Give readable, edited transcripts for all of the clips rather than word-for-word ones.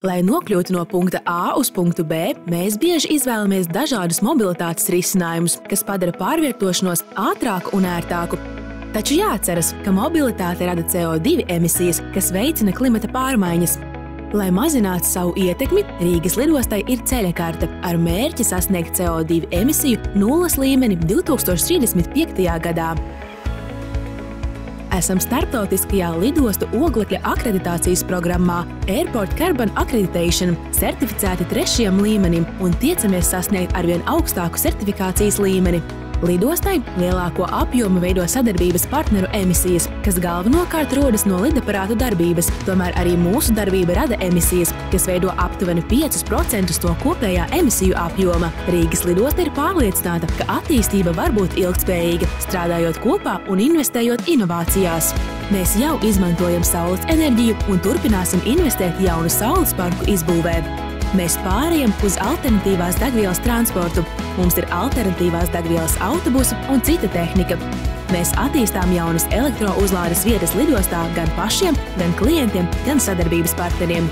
Lai nokļūtu no punkta A uz punktu B, mēs bieži izvēlamies dažādus mobilitātes risinājumus, kas padara pārvietošanos ātrāku un ērtāku. Taču jāatceras, ka mobilitāte rada CO2 emisijas, kas veicina klimata pārmaiņas. Lai mazinātu savu ietekmi, Rīgas lidostai ir ceļakarte ar mērķi sasniegt CO2 emisiju nulles līmeni 2035. gadā. Esam starptautiskajā lidostu oglekļa akreditācijas programmā Airport Carbon Accreditation certificēti 3. līmenim un tiecamies sasniegt arvien augstāku certifikācijas līmeni. Lidostai lielāko apjomu veido sadarbības partneru emisijas, kas galvenokārt rodas no lidaparātu darbības, tomēr arī mūsu darbība rada emisijas, kas veido aptuveni 5% no kopējā emisiju apjoma. Rīgas lidosta ir pārliecināta, ka attīstība var būt ilgtspējīga, strādājot kopā un investējot inovācijās. Mēs jau izmantojam saules enerģiju un turpināsim investēt jaunu saules parku izbūvē. Mēs pārējam uz alternatīvās degvielas transportu. Mums ir alternatīvās degvielas autobusu un cita tehnika. Mēs attīstām jaunas elektrouzlādes vietas lidostā gan pašiem, gan klientiem, gan sadarbības partneriem.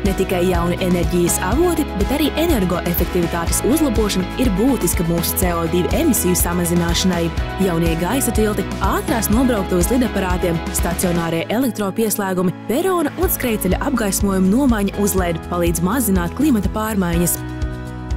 Ne tikai jauni enerģijas avoti, bet arī energoefektivitātes uzlabošana ir būtiska mūsu CO2 emisiju samazināšanai. Jaunie gaisa tilti, ātrās nobrauktuves lidaparātiem, stacionārie elektropieslēgumi, perona un skrejceļa apgaismojuma nomaiņa uz LED palīdz mazināt klimata pārmaiņas.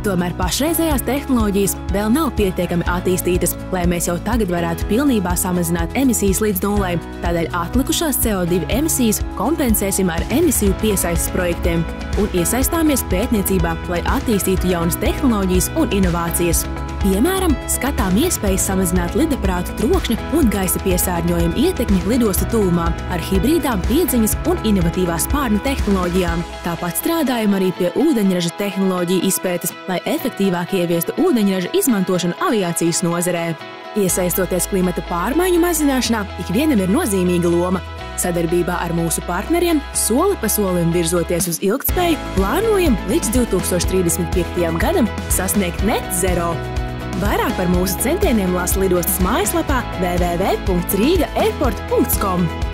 Tomēr pašreizējās tehnoloģijas vēl nav pietiekami attīstītas, lai mēs jau tagad varētu pilnībā samazināt emisijas līdz nulai. Tādēļ atlikušās CO2 emisijas kompensēsim ar emisiju piesaistes projektiem un iesaistāmies pētniecībā, lai attīstītu jaunas tehnoloģijas un inovācijas. Piemēram, skatām iespējas samazināt lidaparātu trokšņa un gaisa piesārņojuma ietekmi lidostu tuvumā ar hibrīdām, piedziņas un inovatīvā spārnu tehnoloģijām. Tāpat strādājam arī pie ūdeņraža tehnoloģiju izpētes, lai efektīvāk ieviestu ūdeņraža izmantošanu aviācijas nozarē. Iesaistoties klimata pārmaiņu mazināšanā, ikvienam ir nozīmīga loma. Sadarbībā ar mūsu partneriem, soli pa solim virzoties uz ilgtspēju, plānojam līdz 2035. gadam sasniegt net zero. Vairāk par mūsu centieniem lasa lidostas mājaslapā www.riga-airport.com.